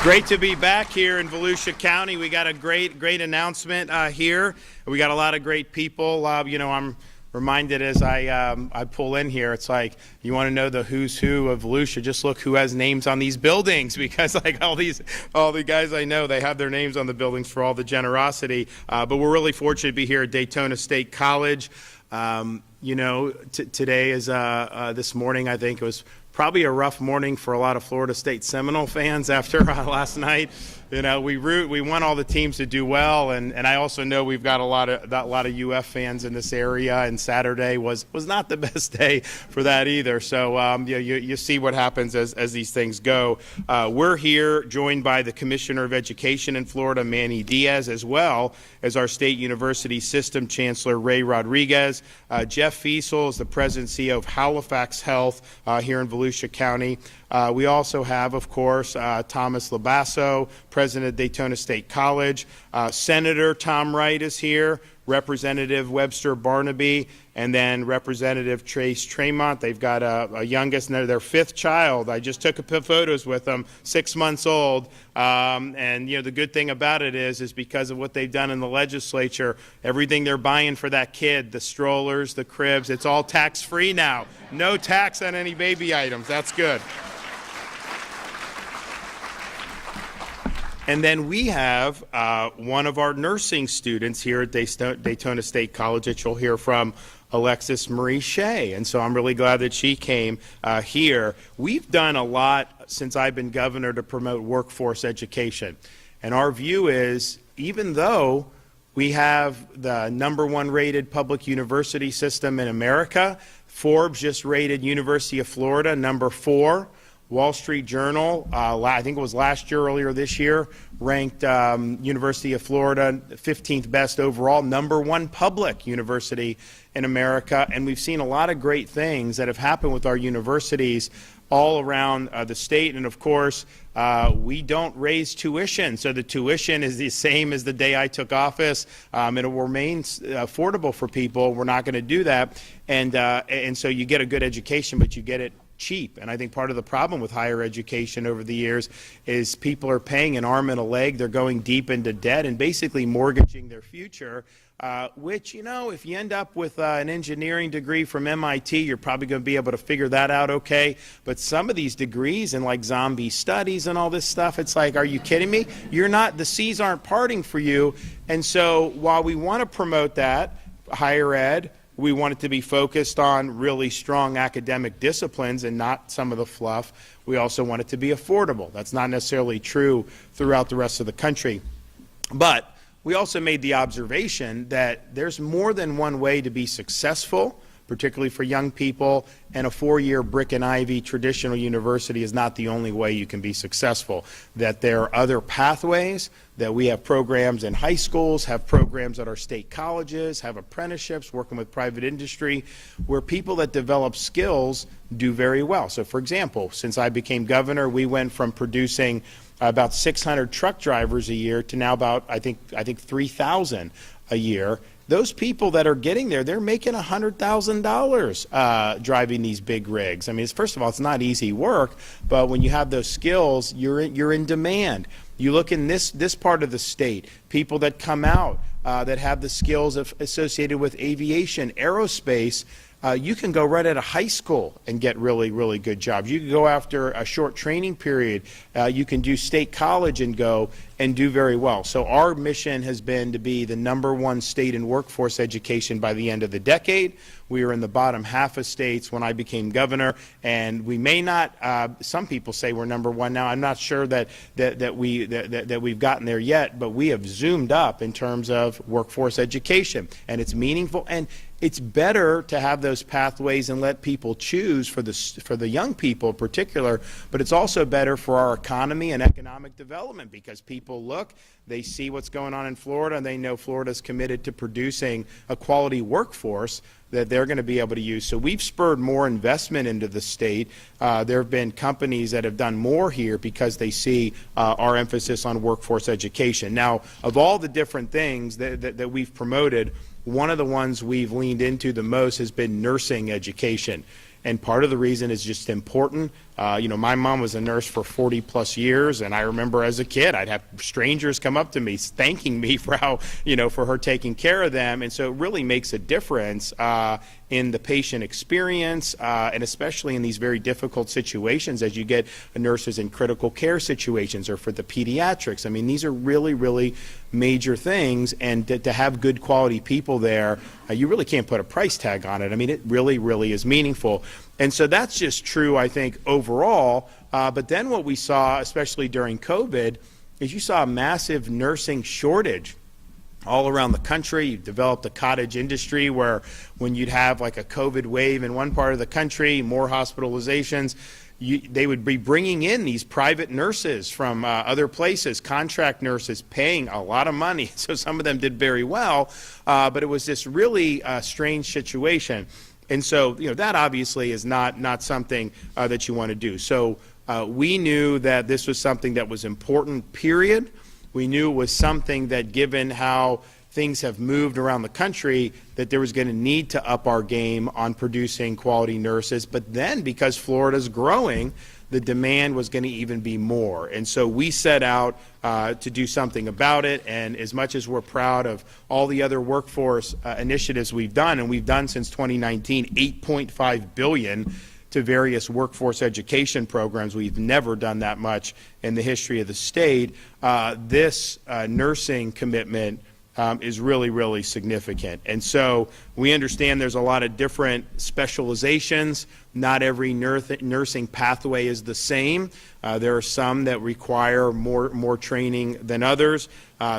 Great to be back here in Volusia County. We got a great announcement here. We got a lot of great people. I'm reminded as I pull in here, it's like, you want to know the who's who of Volusia, just look who has names on these buildings, because like all the guys I know, they have their names on the buildings for all the generosity. But we're really fortunate to be here at Daytona State College. Today is this morning, I think it was probably a rough morning for a lot of Florida State Seminole fans after last night. We want all the teams to do well, and I also know we've got a lot of UF fans in this area, and Saturday was not the best day for that either. So you see what happens as these things go. We're here joined by the Commissioner of Education in Florida, Manny Diaz, as well as our state university system Chancellor Rodrigues. Jeff Fiesel is the President and CEO of Halifax Health here in Volusia County. We also have, of course, Thomas Labasso, President of Daytona State College. Senator Tom Wright is here, Representative Webster Barnaby, and then Representative Trace Tremont. They've got a youngest, their fifth child. I just took photos with them, 6 months old. And the good thing about it is because of what they've done in the legislature, everything they're buying for that kid, the strollers, the cribs, it's all tax-free now. No tax on any baby items. That's good. And then we have one of our nursing students here at Daytona State College that you'll hear from, Alexis Marie Shea. And so I'm really glad that she came here. We've done a lot since I've been governor to promote workforce education. And our view is, even though we have the #1 rated public university system in America, Forbes just rated University of Florida #4. Wall Street Journal, I think it was earlier this year, ranked University of Florida 15th best overall, #1 public university in America. And we've seen a lot of great things that have happened with our universities all around the state. And of course, we don't raise tuition. So the tuition is the same as the day I took office. It will remain affordable for people. We're not going to do that. And so you get a good education, but you get it cheap. And I think part of the problem with higher education over the years is people are paying an arm and a leg. They're going deep into debt and basically mortgaging their future, which, if you end up with an engineering degree from MIT, you're probably going to be able to figure that out okay. But some of these degrees in like zombie studies and all this stuff, it's like, are you kidding me? The seas aren't parting for you. And so while we want to promote that, higher ed, we want it to be focused on really strong academic disciplines and not some of the fluff. We also want it to be affordable. That's not necessarily true throughout the rest of the country. But we also made the observation that there's more than one way to be successful, particularly for young people, and a 4-year brick and ivy traditional university is not the only way you can be successful. That there are other pathways, that we have programs in high schools, have programs at our state colleges, have apprenticeships, working with private industry, where people that develop skills do very well. So for example, since I became governor, we went from producing about 600 truck drivers a year to now about, I think 3,000 a year. Those people that are getting there, they're making $100,000 driving these big rigs. I mean, first of all, it's not easy work, but when you have those skills, you're in demand. You look in this part of the state, people that come out that have the skills associated with aviation, aerospace. You can go right out of high school and get really, really good jobs. You can go after a short training period. You can do state college and go and do very well. So our mission has been to be the #1 state in workforce education by the end of the decade. We were in the bottom half of states when I became governor, and we may not, some people say we're #1 now. I'm not sure that we've gotten there yet, but we have zoomed up in terms of workforce education, and it's meaningful. And it's better to have those pathways and let people choose for the young people in particular, but it's also better for our economy and economic development, because people look, they see what's going on in Florida, and they know Florida's committed to producing a quality workforce that they're going to be able to use. So we've spurred more investment into the state. There have been companies that have done more here because they see our emphasis on workforce education. Now, of all the different things that we've promoted, one of the ones we've leaned into the most has been nursing education. And part of the reason is just important. My mom was a nurse for 40 plus years, and I remember as a kid, I'd have strangers come up to me thanking me for how, for her taking care of them. And so it really makes a difference in the patient experience, and especially in these very difficult situations as you get nurses in critical care situations or for the pediatrics. I mean, these are really, really major things, and to have good quality people there, you really can't put a price tag on it. I mean, it really, really is meaningful. And so that's just true, I think, overall. But then what we saw, especially during COVID, is you saw a massive nursing shortage all around the country. You developed a cottage industry where when you'd have like a COVID wave in one part of the country, more hospitalizations, they would be bringing in these private nurses from other places, contract nurses, paying a lot of money. So some of them did very well, but it was this really strange situation. And so, that obviously is not something that you want to do. So we knew that this was something that was important, period. We knew it was something that, given how things have moved around the country, that there was going to need to up our game on producing quality nurses. But then, because Florida's growing, the demand was going to even be more. And so we set out to do something about it. And as much as we're proud of all the other workforce initiatives we've done, and we've done since 2019, $8.5 billion to various workforce education programs. We've never done that much in the history of the state. This nursing commitment is really, really significant. And so we understand there's a lot of different specializations. Not every nursing pathway is the same. There are some that require more training than others.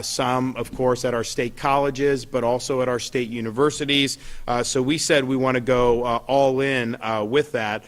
Some, of course, at our state colleges, but also at our state universities. So we said we want to go all in with that.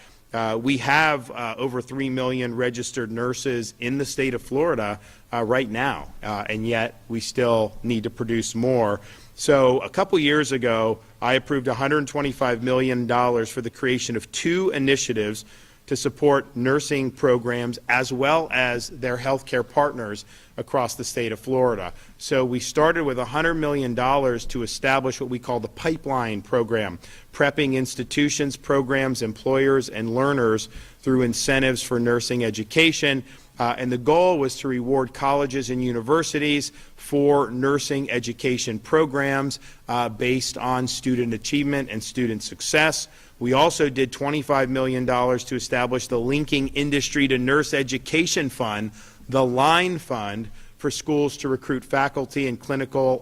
We have over 3 million registered nurses in the state of Florida right now, and yet we still need to produce more. So a couple years ago, I approved $125 million for the creation of 2 initiatives to support nursing programs as well as their healthcare partners across the state of Florida. So we started with $100 million to establish what we call the pipeline program, prepping institutions, programs, employers, and learners through incentives for nursing education. And the goal was to reward colleges and universities for nursing education programs based on student achievement and student success. We also did $25 million to establish the Linking Industry to Nurse Education Fund, the LINE Fund, for schools to recruit faculty and clinical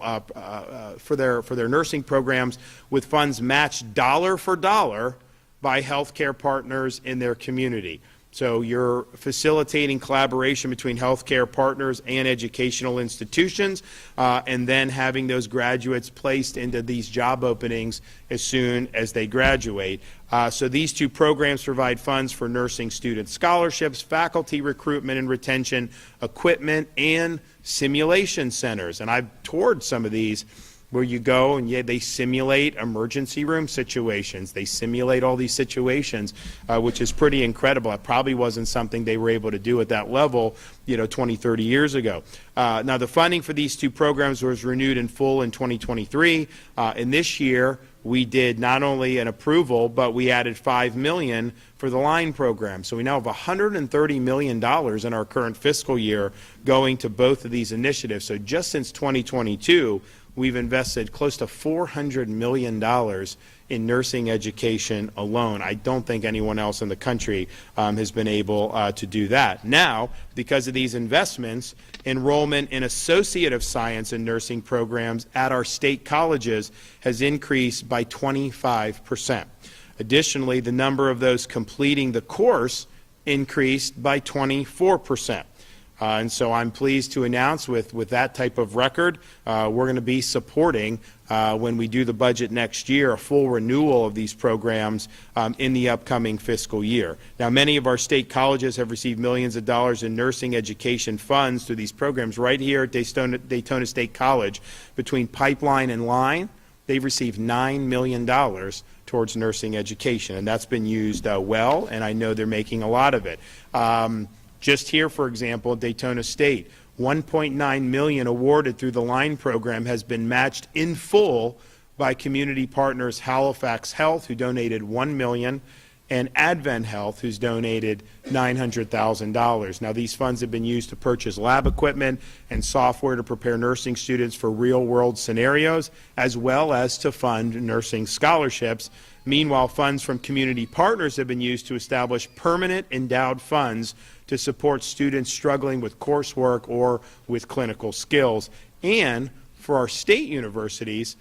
for their nursing programs, with funds matched dollar for dollar by healthcare partners in their community. So you're facilitating collaboration between healthcare partners and educational institutions, and then having those graduates placed into these job openings as soon as they graduate. So these 2 programs provide funds for nursing student scholarships, faculty recruitment and retention, equipment, and simulation centers. And I've toured some of these where you go and they simulate emergency room situations. They simulate all these situations, which is pretty incredible. It probably wasn't something they were able to do at that level, 20, 30 years ago. Now, the funding for these 2 programs was renewed in full in 2023. And this year, we did not only an approval, but we added $5 million for the LINE program. So we now have $130 million in our current fiscal year going to both of these initiatives. So just since 2022, we've invested close to $400 million in nursing education alone. I don't think anyone else in the country has been able to do that. Now, because of these investments, enrollment in Associate of Science and nursing programs at our state colleges has increased by 25%. Additionally, the number of those completing the course increased by 24%. And so I'm pleased to announce with that type of record, we're going to be supporting, when we do the budget next year, a full renewal of these programs in the upcoming fiscal year. Now, many of our state colleges have received millions of dollars in nursing education funds through these programs. Right here at Daytona State College, between Pipeline and LINE, they've received $9 million towards nursing education, and that's been used well, and I know they're making a lot of it. Just here, for example, at Daytona State, $1.9 million awarded through the LINE program has been matched in full by community partners Halifax Health, who donated $1 million, and Advent Health, who's donated $900,000. Now, these funds have been used to purchase lab equipment and software to prepare nursing students for real-world scenarios, as well as to fund nursing scholarships. Meanwhile, funds from community partners have been used to establish permanent endowed funds to support students struggling with coursework or with clinical skills. And for our state universities,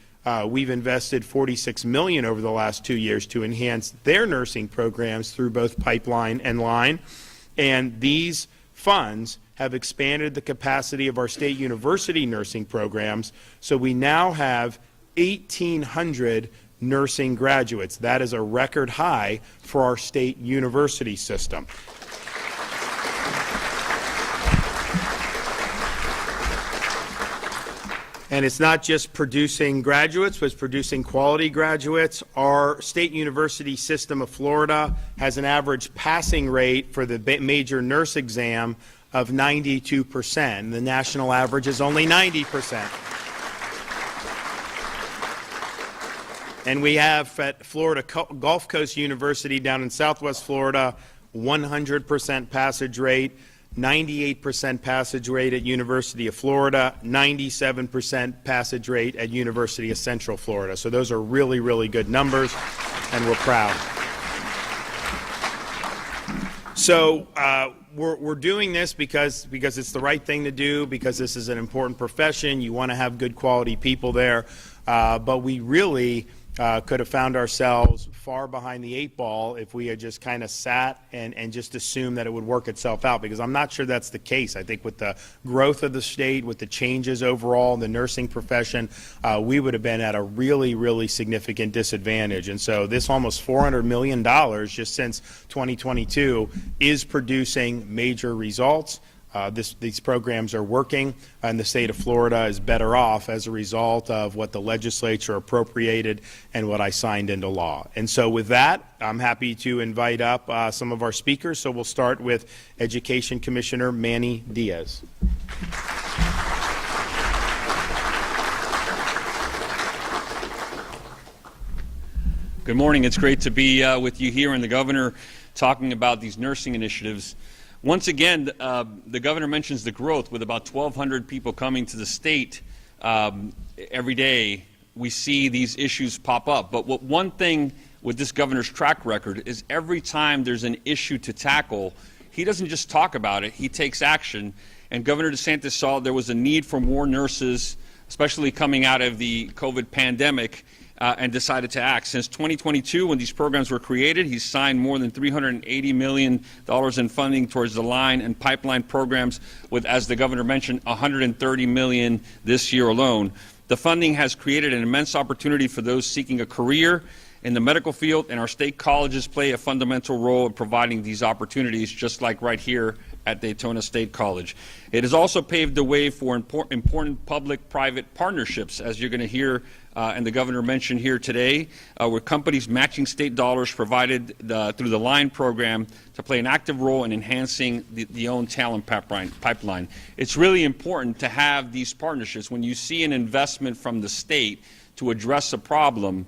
we've invested $46 million over the last 2 years to enhance their nursing programs through both pipeline and line. And these funds have expanded the capacity of our state university nursing programs, so we now have 1,800 nursing graduates. That is a record high for our state university system. And it's not just producing graduates, but it's producing quality graduates. Our state university system of Florida has an average passing rate for the major nurse exam of 92%. The national average is only 90%. And we have at Florida Gulf Coast University down in Southwest Florida, 100% passage rate. 98% passage rate at University of Florida, 97% passage rate at University of Central Florida. So those are really, really good numbers, and we're proud. So we're doing this because it's the right thing to do, because this is an important profession. You want to have good quality people there, but we really could have found ourselves far behind the 8 ball if we had just kind of sat and just assumed that it would work itself out, because I'm not sure that's the case. I think with the growth of the state, with the changes overall in the nursing profession, we would have been at a really, really significant disadvantage. And so this almost $400 million just since 2022 is producing major results. These programs are working, and the state of Florida is better off as a result of what the legislature appropriated and what I signed into law. And so with that, I'm happy to invite up some of our speakers. So we'll start with Education Commissioner Manny Diaz. Good morning. It's great to be with you here and the governor talking about these nursing initiatives. Once again, the governor mentions the growth with about 1,200 people coming to the state every day. We see these issues pop up. But one thing with this governor's track record is every time there's an issue to tackle, he doesn't just talk about it, he takes action. And Governor DeSantis saw there was a need for more nurses, especially coming out of the COVID pandemic, and decided to act. Since 2022, when these programs were created, he's signed more than $380 million in funding towards the line and pipeline programs with, as the governor mentioned, $130 million this year alone. The funding has created an immense opportunity for those seeking a career in the medical field, and our state colleges play a fundamental role in providing these opportunities, just like right here at Daytona State College. It has also paved the way for important public-private partnerships, as you're going to hear and the governor mentioned here today, where companies matching state dollars provided through the LINE program to play an active role in enhancing the own talent pipeline. It's really important to have these partnerships. When you see an investment from the state to address a problem,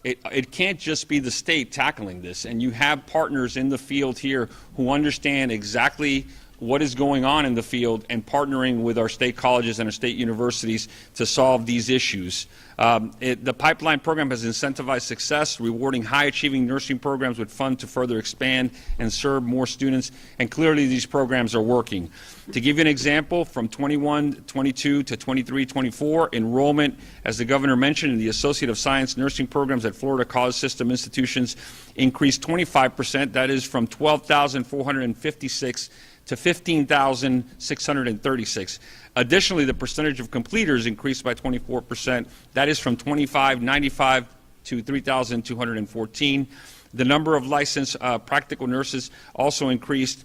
it can't just be the state tackling this. And you have partners in the field here who understand exactly what is going on in the field and partnering with our state colleges and our state universities to solve these issues. The pipeline program has incentivized success, rewarding high-achieving nursing programs with funds to further expand and serve more students, and clearly these programs are working. To give you an example, from 21-22 to 23-24, enrollment, as the governor mentioned, in the Associate of Science nursing programs at Florida College System institutions increased 25%. That is from 12,456 to 15,636. Additionally, the percentage of completers increased by 24%. That is from 2,595 to 3,214. The number of licensed practical nurses also increased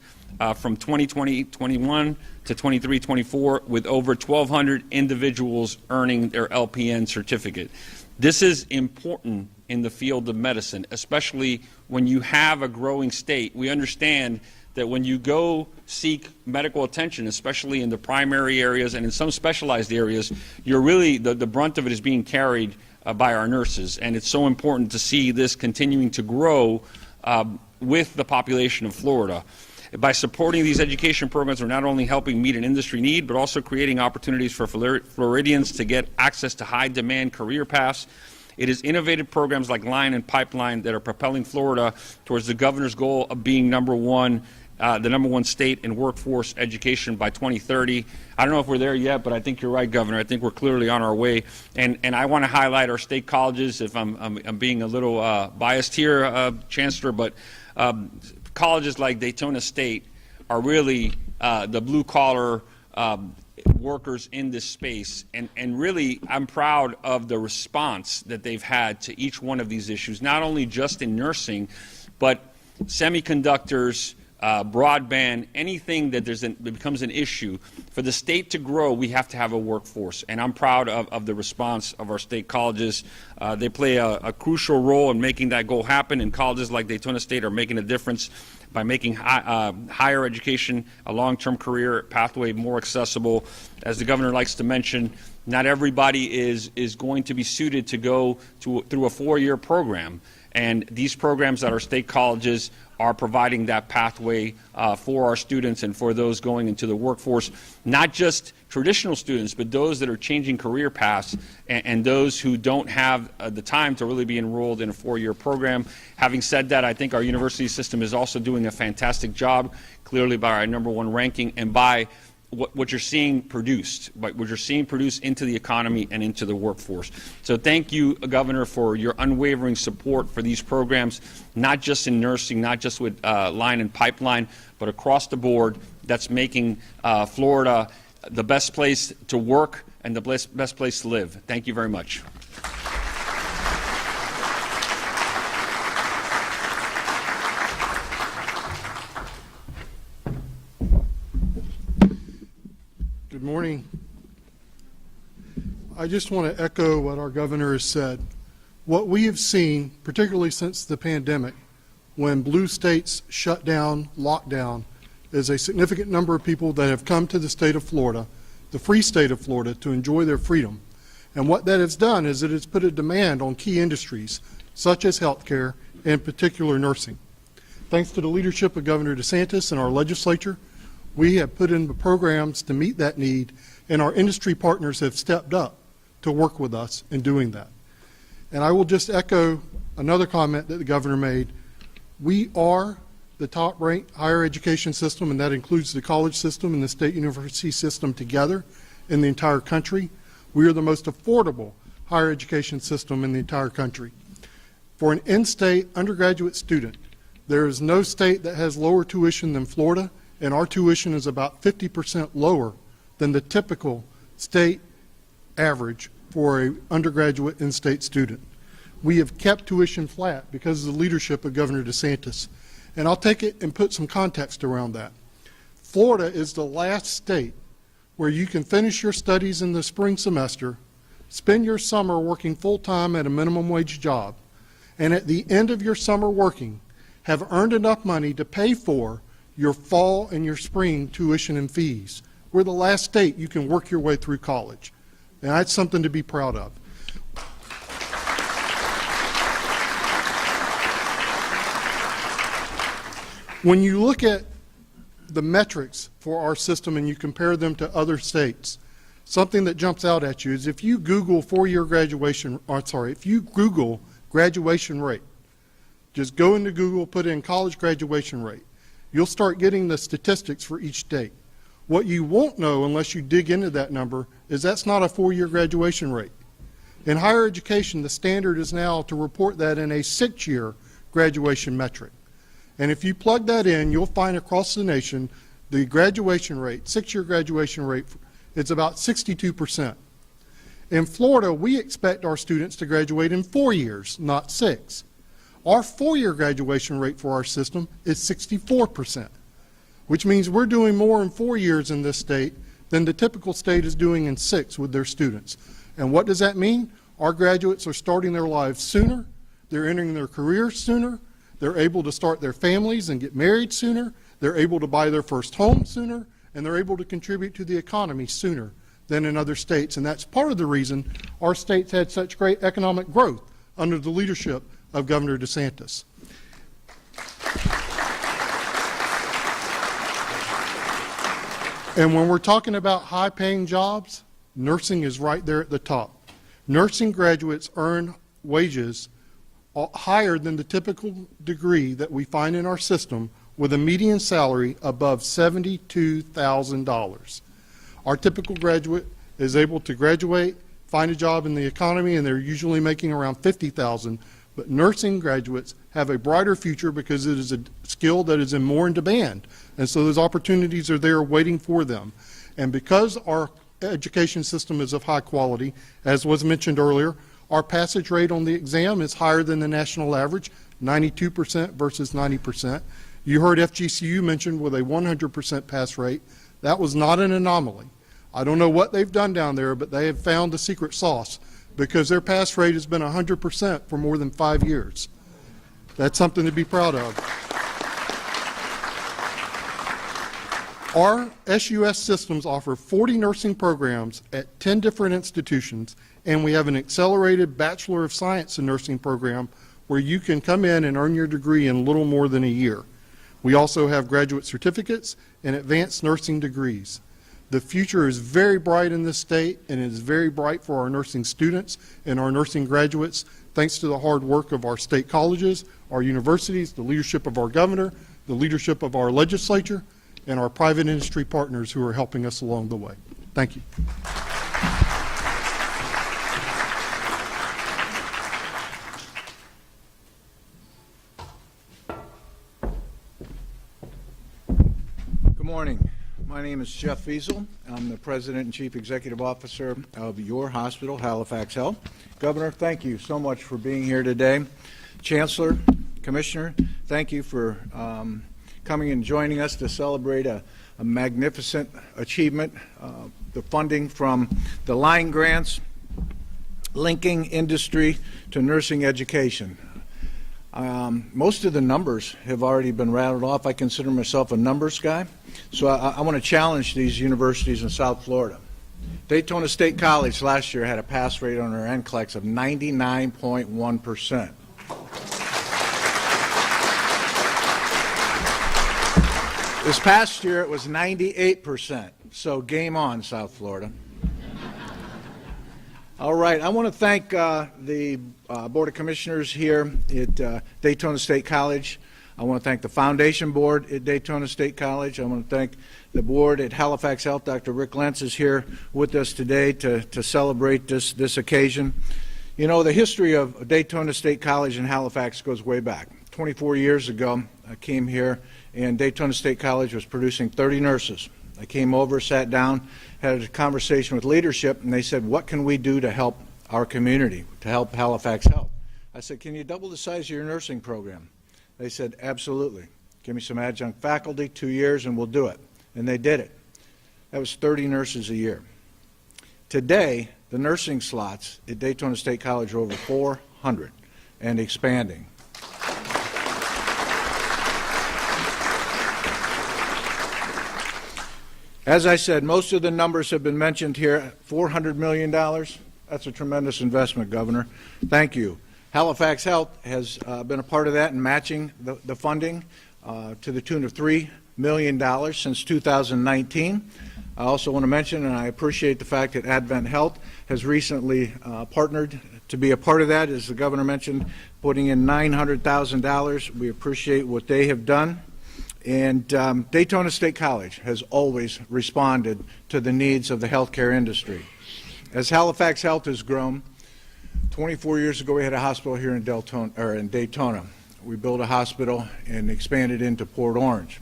from 2020-21 to 23-24, with over 1,200 individuals earning their LPN certificate. This is important in the field of medicine, especially when you have a growing state. We understand that when you go seek medical attention, especially in the primary areas and in some specialized areas, you're really, the brunt of it is being carried by our nurses. And it's so important to see this continuing to grow with the population of Florida. By supporting these education programs, we're not only helping meet an industry need, but also creating opportunities for Floridians to get access to high-demand career paths. It is innovative programs like Line and Pipeline that are propelling Florida towards the governor's goal of being the number one state in workforce education by 2030. I don't know if we're there yet, but I think you're right, Governor. I think we're clearly on our way. And I want to highlight our state colleges, if I'm being a little biased here, Chancellor, but colleges like Daytona State are really the blue-collar workers in this space. And really, I'm proud of the response that they've had to each one of these issues, not only just in nursing, but semiconductors, broadband, anything that becomes an issue. For the state to grow, we have to have a workforce, and I'm proud of the response of our state colleges. They play a crucial role in making that goal happen, and colleges like Daytona State are making a difference by making higher education, a long-term career pathway, more accessible. As the governor likes to mention, not everybody is going to be suited to go through a four-year program. And these programs at our state colleges are providing that pathway for our students and for those going into the workforce, not just traditional students, but those that are changing career paths and those who don't have the time to really be enrolled in a four-year program. Having said that, I think our university system is also doing a fantastic job, clearly by our #1 ranking and by what you're seeing produced, into the economy and into the workforce. So thank you, Governor, for your unwavering support for these programs, not just in nursing, not just with Line and Pipeline, but across the board. That's making Florida the best place to work and the best place to live. Thank you very much. Good morning. I just want to echo what our governor has said. What we have seen, particularly since the pandemic, when blue states shut down, locked down, is a significant number of people that have come to the state of Florida, the free state of Florida, to enjoy their freedom. And what that has done is it has put a demand on key industries, such as healthcare, and in particular nursing. Thanks to the leadership of Governor DeSantis and our legislature, we have put in the programs to meet that need, and our industry partners have stepped up to work with us in doing that. And I will just echo another comment that the governor made. We are the top-ranked higher education system, and that includes the college system and the state university system together in the entire country. We are the most affordable higher education system in the entire country. For an in-state undergraduate student, there is no state that has lower tuition than Florida, and our tuition is about 50% lower than the typical state average for an undergraduate in-state student. We have kept tuition flat because of the leadership of Governor DeSantis. And I'll take it and put some context around that. Florida is the last state where you can finish your studies in the spring semester, spend your summer working full-time at a minimum wage job, and at the end of your summer working, have earned enough money to pay for your fall and your spring tuition and fees. We're the last state you can work your way through college. And that's something to be proud of. When you look at the metrics for our system and you compare them to other states, something that jumps out at you is if you Google graduation rate, just go into Google, put in college graduation rate, you'll start getting the statistics for each state. What you won't know unless you dig into that number is that's not a 4-year graduation rate. In higher education, the standard is now to report that in a 6-year graduation metric. And if you plug that in, you'll find across the nation the graduation rate, 6-year graduation rate, is about 62%. In Florida, we expect our students to graduate in 4 years, not 6. Our 4-year graduation rate for our system is 64%, which means we're doing more in 4 years in this state than the typical state is doing in 6 with their students. And what does that mean? Our graduates are starting their lives sooner, they're entering their careers sooner, they're able to start their families and get married sooner, they're able to buy their first home sooner, and they're able to contribute to the economy sooner than in other states. And that's part of the reason our state's had such great economic growth under the leadership of Governor DeSantis. And when we're talking about high-paying jobs, nursing is right there at the top. Nursing graduates earn wages higher than the typical degree that we find in our system, with a median salary above $72,000. Our typical graduate is able to graduate, find a job in the economy, and they're usually making around $50,000. But nursing graduates have a brighter future because it is a skill that is more in demand. And so those opportunities are there waiting for them. And because our education system is of high quality, as was mentioned earlier, our passage rate on the exam is higher than the national average, 92% versus 90%. You heard FGCU mentioned with a 100% pass rate. That was not an anomaly. I don't know what they've done down there, but they have found the secret sauce, because their pass rate has been 100% for more than 5 years. That's something to be proud of. Our SUS systems offer 40 nursing programs at 10 different institutions, and we have an accelerated Bachelor of Science in Nursing program where you can come in and earn your degree in little more than a year. We also have graduate certificates and advanced nursing degrees. The future is very bright in this state, and it is very bright for our nursing students and our nursing graduates, thanks to the hard work of our state colleges, our universities, the leadership of our governor, the leadership of our legislature, and our private industry partners who are helping us along the way. Thank you. Good morning. My name is Jeff Fiesel. I'm the President and Chief Executive Officer of your hospital, Halifax Health. Governor, thank you so much for being here today. Chancellor, Commissioner, thank you for coming and joining us to celebrate a magnificent achievement, the funding from the line grants, linking industry to nursing education. Most of the numbers have already been rattled off. I consider myself a numbers guy, so I want to challenge these universities in South Florida. Daytona State College last year had a pass rate on their NCLEX of 99.1%. This past year it was 98%, so game on, South Florida. All right, I want to thank the Board of Commissioners here at Daytona State College. I want to thank the Foundation Board at Daytona State College. I want to thank the board at Halifax Health. Dr. Rick Lentz is here with us today to celebrate this occasion. You know, the history of Daytona State College in Halifax goes way back. 24 years ago, I came here, and Daytona State College was producing 30 nurses. I came over, sat down, had a conversation with leadership, and they said, what can we do to help our community, to help Halifax Health? I said, can you double the size of your nursing program? They said, absolutely. Give me some adjunct faculty, 2 years, and we'll do it. And they did it. That was 30 nurses a year. Today, the nursing slots at Daytona State College are over 400 and expanding. As I said, most of the numbers have been mentioned here. $400 million, that's a tremendous investment, Governor. Thank you. Halifax Health has been a part of that and matching the funding to the tune of $3 million since 2019. I also want to mention, and I appreciate the fact that Advent Health has recently partnered to be a part of that, as the Governor mentioned, putting in $900,000. We appreciate what they have done. And Daytona State College has always responded to the needs of the healthcare industry. As Halifax Health has grown, 24 years ago we had a hospital here in Daytona. We built a hospital and expanded into Port Orange.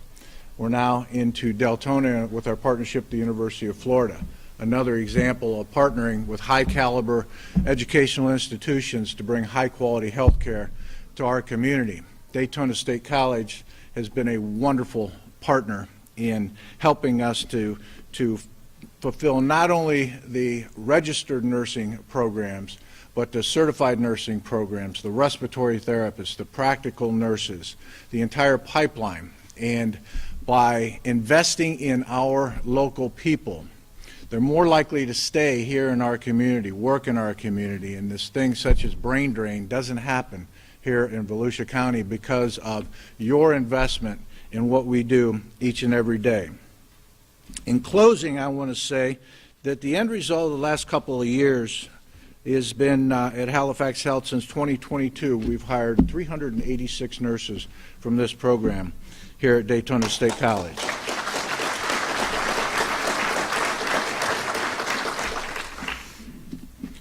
We're now into Deltona with our partnership with the University of Florida. Another example of partnering with high caliber educational institutions to bring high quality health care to our community. Daytona State College has been a wonderful partner in helping us to fulfill not only the registered nursing programs, but the certified nursing programs, the respiratory therapists, the practical nurses, the entire pipeline. And by investing in our local people, they're more likely to stay here in our community, work in our community, and this thing such as brain drain doesn't happen here in Volusia County because of your investment in what we do each and every day. In closing, I want to say that the end result of the last couple of years has been at Halifax Health since 2022. We've hired 386 nurses from this program here at Daytona State College.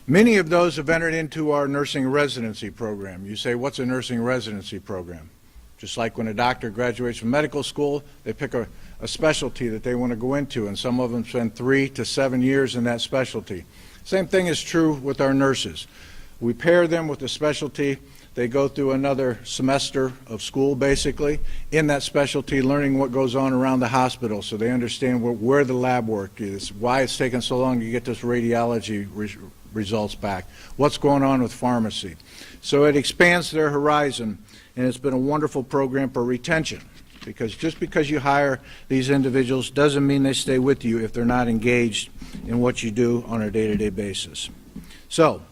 Many of those have entered into our nursing residency program. You say, what's a nursing residency program? Just like when a doctor graduates from medical school, they pick a specialty that they want to go into, and some of them spend 3 to 7 years in that specialty. Same thing is true with our nurses. We pair them with a specialty. They go through another semester of school, basically, in that specialty, learning what goes on around the hospital, so they understand where the lab work is, why it's taken so long to get this radiology results back, what's going on with pharmacy. So it expands their horizon, and it's been a wonderful program for retention, because just because you hire these individuals doesn't mean they stay with you if they're not engaged in what you do on a day-to-day basis. So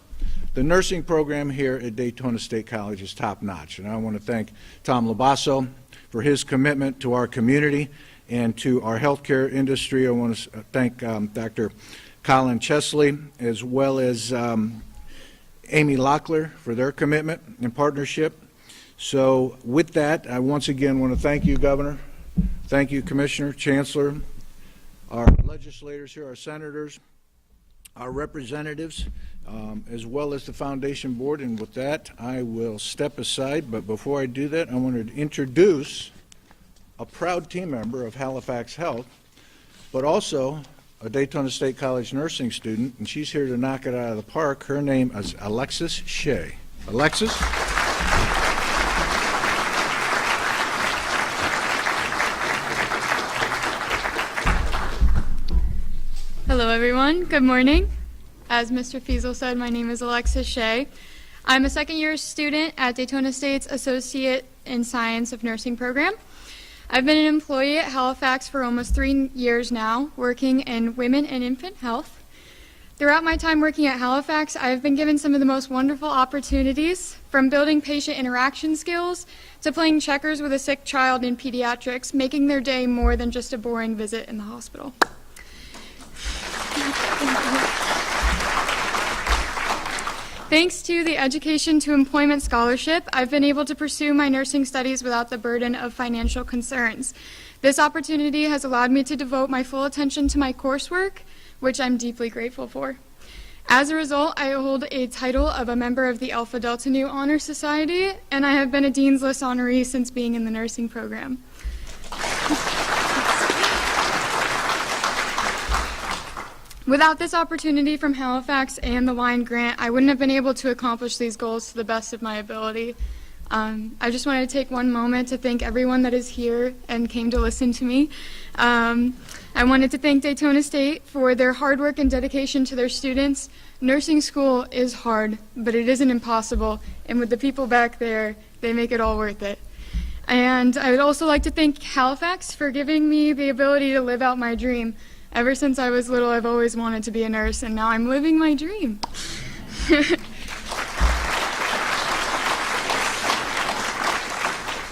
the nursing program here at Daytona State College is top-notch, and I want to thank Tom Labasso for his commitment to our community and to our healthcare industry. I want to thank Dr. Colin Chesley, as well as Amy Locklear for their commitment and partnership. So with that, I once again want to thank you, Governor. Thank you, Commissioner, Chancellor, our legislators here, our senators, our representatives, as well as the Foundation Board. And with that, I will step aside. But before I do that, I wanted to introduce a proud team member of Halifax Health, but also a Daytona State College nursing student, and she's here to knock it out of the park. Her name is Alexis Shea. Alexis? Hello, everyone. Good morning. As Mr. Fiesel said, my name is Alexis Shea. I'm a second-year student at Daytona State's Associate in Science of Nursing program. I've been an employee at Halifax for almost 3 years now, working in women and infant health. Throughout my time working at Halifax, I've been given some of the most wonderful opportunities, from building patient interaction skills to playing checkers with a sick child in pediatrics, making their day more than just a boring visit in the hospital. Thanks to the Education to Employment Scholarship, I've been able to pursue my nursing studies without the burden of financial concerns. This opportunity has allowed me to devote my full attention to my coursework, which I'm deeply grateful for. As a result, I hold a title of a member of the Alpha Delta Nu Honor Society, and I have been a Dean's List honoree since being in the nursing program. Without this opportunity from Halifax and the Wine Grant, I wouldn't have been able to accomplish these goals to the best of my ability. I just wanted to take one moment to thank everyone that is here and came to listen to me. I wanted to thank Daytona State for their hard work and dedication to their students. Nursing school is hard, but it isn't impossible, and with the people back there, they make it all worth it. And I would also like to thank Halifax for giving me the ability to live out my dream. Ever since I was little, I've always wanted to be a nurse, and now I'm living my dream.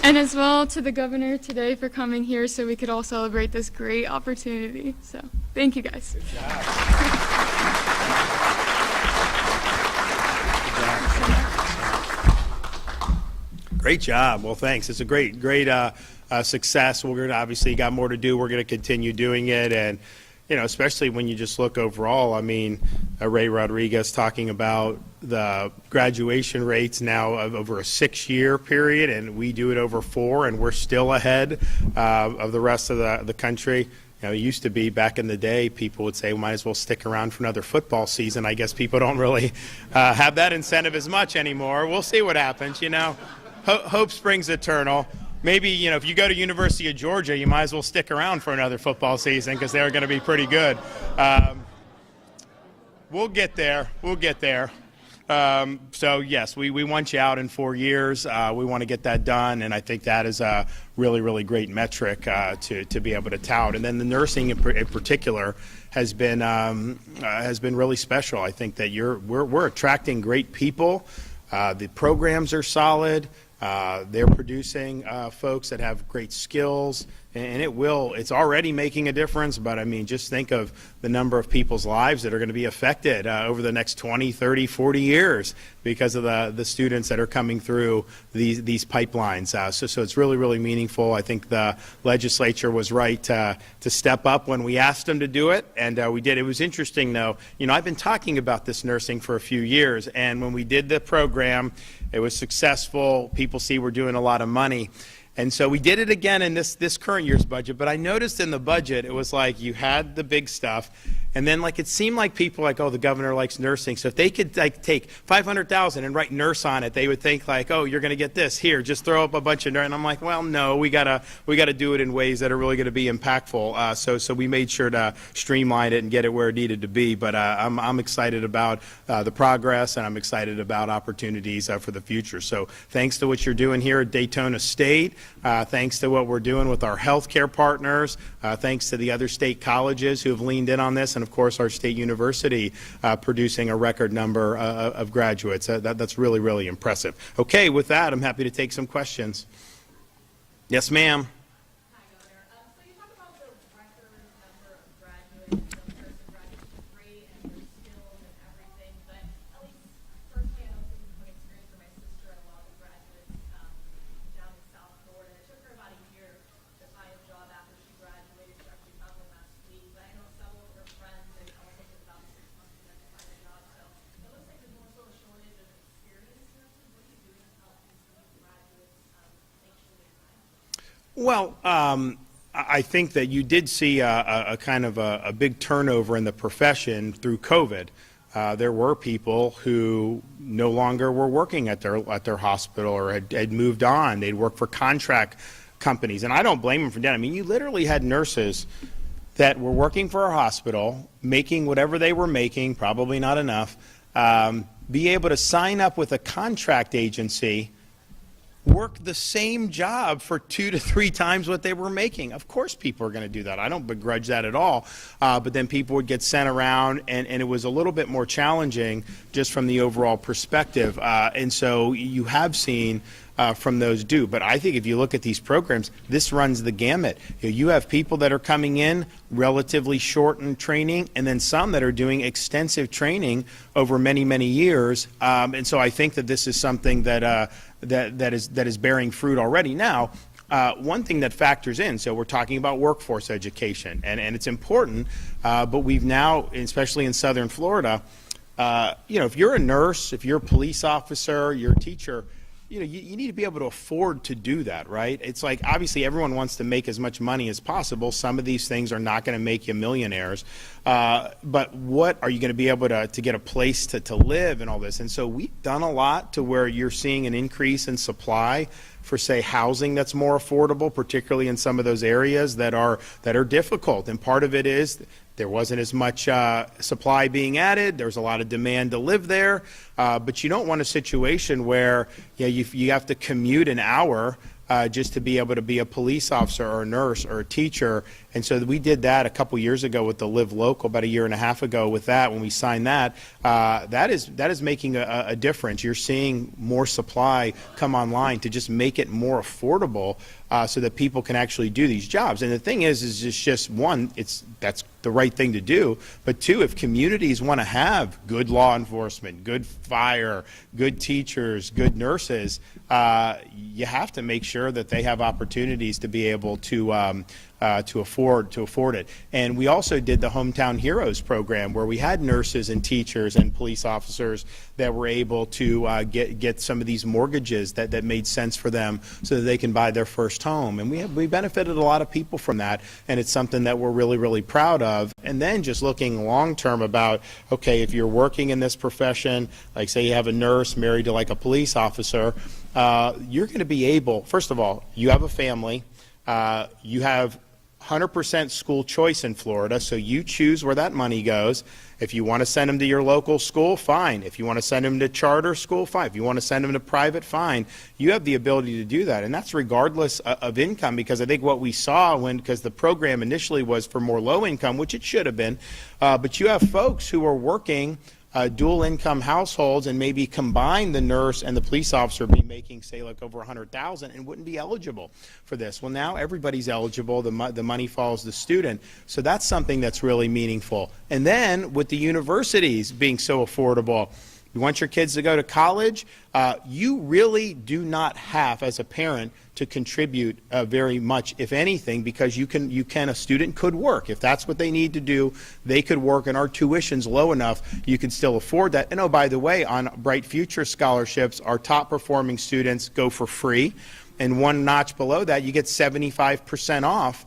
And as well to the governor today for coming here so we could all celebrate this great opportunity. So, thank you guys. Good job. Great job. Well, thanks. It's a great success. We're going to obviously got more to do. We're going to continue doing it, and especially when you just look overall. I mean, Ray Rodrigues talking about the graduation rates now of over a 6-year period, and we do it over 4, and we're still ahead of the rest of the country. It used to be back in the day, people would say, we might as well stick around for another football season. I guess people don't really have that incentive as much anymore. We'll see what happens. Hope springs eternal. Maybe, if you go to University of Georgia, you might as well stick around for another football season because they're going to be pretty good. We'll get there. We'll get there. So, yes, we want you out in 4 years. We want to get that done, and I think that is a really, really great metric to be able to tout. And then the nursing in particular has been really special. I think that we're attracting great people. The programs are solid. They're producing folks that have great skills and it's already making a difference, but I mean, just think of the number of people's lives that are going to be affected over the next 20, 30, 40 years because of the students that are coming through these pipelines. So it's really, really meaningful. I think the legislature was right to step up when we asked them to do it, and we did. It was interesting, though. You know, I've been talking about this nursing for a few years, and when we did the program, it was successful. People see we're doing a lot of money. And so we did it again in this current year's budget, but I noticed in the budget it was like you had the big stuff, and then like it seemed like people like, oh, the governor likes nursing, so if they could like take $500,000 and write nurse on it, they would think like, oh, you're going to get this here, just throw up a bunch of nurse. And I'm like, well, no, we gotta do it in ways that are really going to be impactful. So we made sure to streamline it and get it where it needed to be. But I'm excited about the progress, and I'm excited about opportunities for the future. So thanks to what you're doing here at Daytona State. Thanks to what we're doing with our healthcare partners, thanks to the other state colleges who have leaned in on this, and of course our state university producing a record number of graduates. That's really, really impressive. Okay, with that, I'm happy to take some questions. Yes, ma'am. Hi, Governor. So you talk about the record number of graduates, the person graduates great, and their skills and everything, but at least personally, I know from experience for my sister, a lot of the graduates down in South Florida. It took her about a year to find a job after she graduated. She actually found one last week, but I know several of her friends, and also took about 6 months for them to find a job. So it looks like there's more so a shortage of experienced nurses. What are you doing to help these new graduates make sure they find? Well, I think that you did see a kind of a big turnover in the profession through COVID. There were people who no longer were working at their hospital or had moved on. They'd work for contract companies, and I don't blame them for that. I mean, you literally had nurses that were working for a hospital, making whatever they were making, probably not enough, be able to sign up with a contract agency, work the same job for 2 to 3 times what they were making. Of course people are going to do that. I don't begrudge that at all. But then people would get sent around, and it was a little bit more challenging just from the overall perspective. And so you have seen from those do. But I think if you look at these programs, this runs the gamut. You have people that are coming in relatively short in training, and then some that are doing extensive training over many, many years. And so I think that this is something that is bearing fruit already. Now, one thing that factors in, so we're talking about workforce education, and it's important, but we've now, especially in southern Florida, if you're a nurse, if you're a police officer, you're a teacher, you need to be able to afford to do that, right? It's like, obviously everyone wants to make as much money as possible. Some of these things are not going to make you millionaires. But what are you going to be able to get a place to live and all this? And so we've done a lot to where you're seeing an increase in supply for, say, housing that's more affordable, particularly in some of those areas that are difficult. And part of it is there wasn't as much supply being added. There was a lot of demand to live there. But you don't want a situation where you have to commute an hour just to be able to be a police officer or a nurse or a teacher. And so we did that a couple years ago with the Live Local, about a year and a half ago with that, when we signed that. That is making a difference. You're seeing more supply come online to just make it more affordable so that people can actually do these jobs. And the thing is it's just, one, that's the right thing to do, but two, if communities want to have good law enforcement, good fire, good teachers, good nurses, you have to make sure that they have opportunities to be able to afford it. And we also did the Hometown Heroes program, where we had nurses and teachers and police officers that were able to get some of these mortgages that made sense for them so that they can buy their first home. And we benefited a lot of people from that, and it's something that we're really, really proud of. And then just looking long term about, okay, if you're working in this profession, like say you have a nurse married to like a police officer, you're going to be able, first of all, you have a family, you have 100% school choice in Florida, so you choose where that money goes. If you want to send them to your local school, fine. If you want to send them to charter school, fine. If you want to send them to private, fine. You have the ability to do that, and that's regardless of income, because I think what we saw because the program initially was for more low income, which it should have been, but you have folks who are working dual income households and maybe combine the nurse and the police officer be making, say, like over 100,000 and wouldn't be eligible for this. Well, now everybody's eligible. The money follows the student. So that's something that's really meaningful. And then with the universities being so affordable, you want your kids to go to college, you really do not have, as a parent, to contribute very much, if anything, because a student could work. If that's what they need to do, they could work, and our tuition's low enough, you can still afford that. And oh, by the way, on Bright Future scholarships, our top performing students go for free, and one notch below that, you get 75% off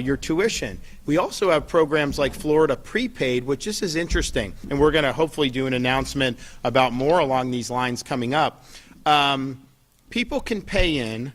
your tuition. We also have programs like Florida Prepaid, which this is interesting, and we're going to hopefully do an announcement about more along these lines coming up. People can pay in,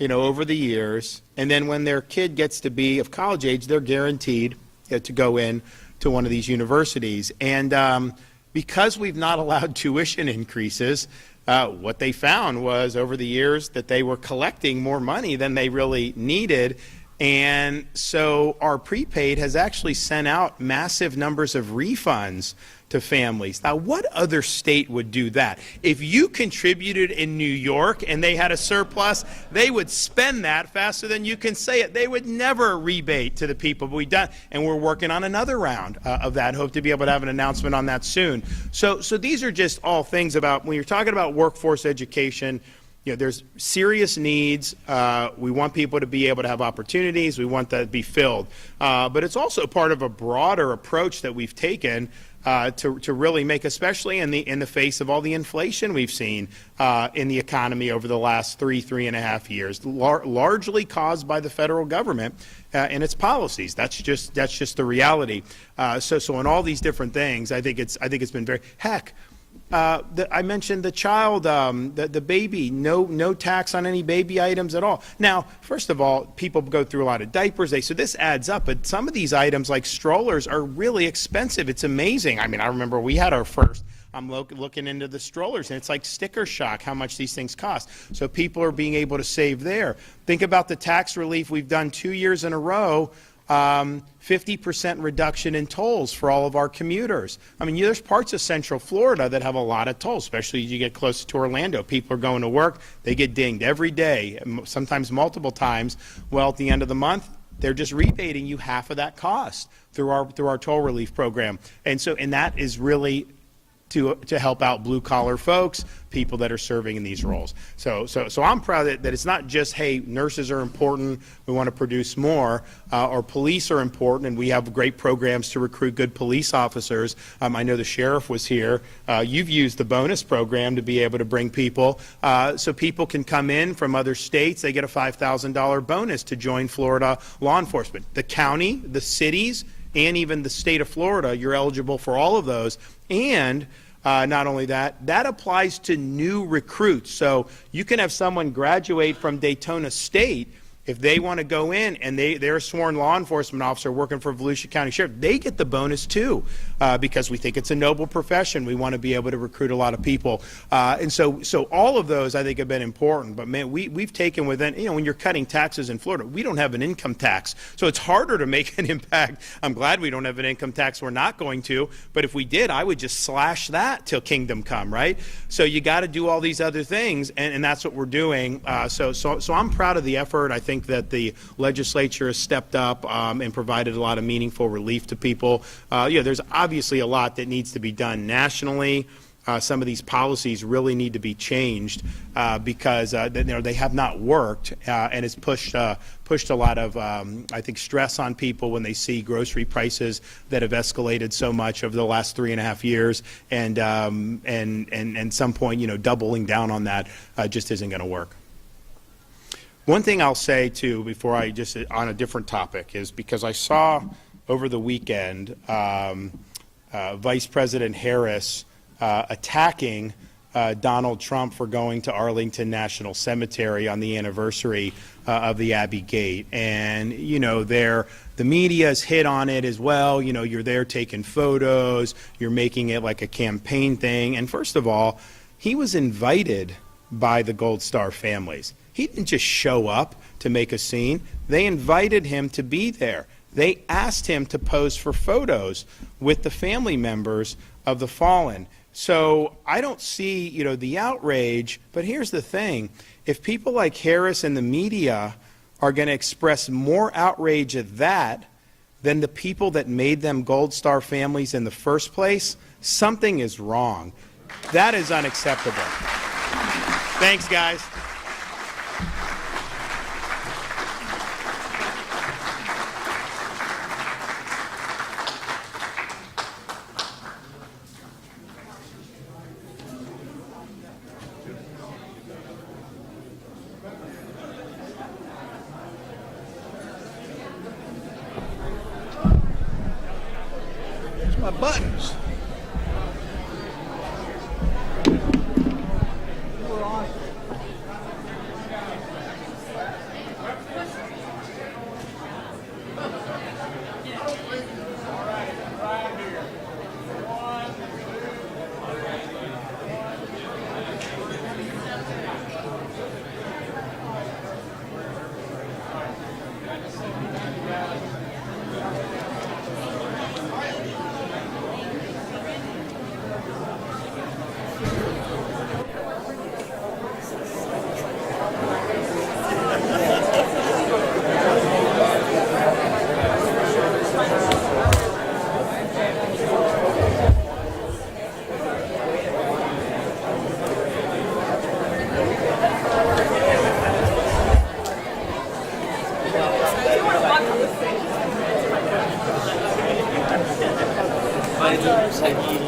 over the years, and then when their kid gets to be of college age, they're guaranteed to go in to one of these universities. And because we've not allowed tuition increases, what they found was over the years that they were collecting more money than they really needed. And so our prepaid has actually sent out massive numbers of refunds to families. Now, what other state would do that? If you contributed in New York and they had a surplus, they would spend that faster than you can say it. They would never rebate to the people. But we've done, and we're working on another round of that. Hope to be able to have an announcement on that soon. So these are just all things about, when you're talking about workforce education, there's serious needs. We want people to be able to have opportunities. We want that to be filled. But it's also part of a broader approach that we've taken to really make, especially in the face of all the inflation we've seen in the economy over the last 3.5 years, largely caused by the federal government and its policies. That's just the reality. So in all these different things, I think it's been very I mentioned the child, the baby, no tax on any baby items at all. Now, first of all, people go through a lot of diapers, so this adds up, but some of these items like strollers are really expensive. It's amazing. I mean, I remember we had our first, I'm looking into the strollers, and it's like sticker shock how much these things cost. So people are being able to save there. Think about the tax relief we've done 2 years in a row. 50% reduction in tolls for all of our commuters. I mean, there's parts of Central Florida that have a lot of tolls, especially as you get closer to Orlando. People are going to work, they get dinged every day, sometimes multiple times. Well, at the end of the month, they're just rebating you half of that cost through our toll relief program. And that is really to help out blue-collar folks, people that are serving in these roles. So I'm proud that it's not just, hey, nurses are important, we want to produce more, or police are important, and we have great programs to recruit good police officers. I know the sheriff was here. You've used the bonus program to be able to bring people, so people can come in from other states. They get a $5,000 bonus to join Florida law enforcement. The county, the cities, and even the state of Florida, you're eligible for all of those. And not only that, that applies to new recruits. So you can have someone graduate from Daytona State. If they want to go in and they're a sworn law enforcement officer working for Volusia County Sheriff, they get the bonus too, because we think it's a noble profession. We want to be able to recruit a lot of people. And so all of those I think have been important. But man, we've taken within, when you're cutting taxes in Florida, we don't have an income tax. So it's harder to make an impact. I'm glad we don't have an income tax. We're not going to. But if we did, I would just slash that till kingdom come, right? So you got to do all these other things, and that's what we're doing. So I'm proud of the effort. I think that the legislature has stepped up and provided a lot of meaningful relief to people. There's obviously a lot that needs to be done nationally. Some of these policies really need to be changed because they have not worked, and it's pushed a lot of, I think, stress on people when they see grocery prices that have escalated so much over the last 3.5 years, and some point, doubling down on that just isn't going to work. One thing I'll say, too, before I just, on a different topic, is because I saw over the weekend Vice President Harris attacking Donald Trump for going to Arlington National Cemetery on the anniversary of the Abbey Gate. And, the media's hit on it as well. You're there taking photos, you're making it like a campaign thing. And first of all, he was invited by the Gold Star families. He didn't just show up to make a scene. They invited him to be there. They asked him to pose for photos with the family members of the fallen. So I don't see, the outrage, but here's the thing. If people like Harris and the media are going to express more outrage at that than the people that made them Gold Star families in the first place, something is wrong. That is unacceptable. Thanks, guys. Where's my buttons?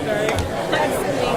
Very nice to meet you.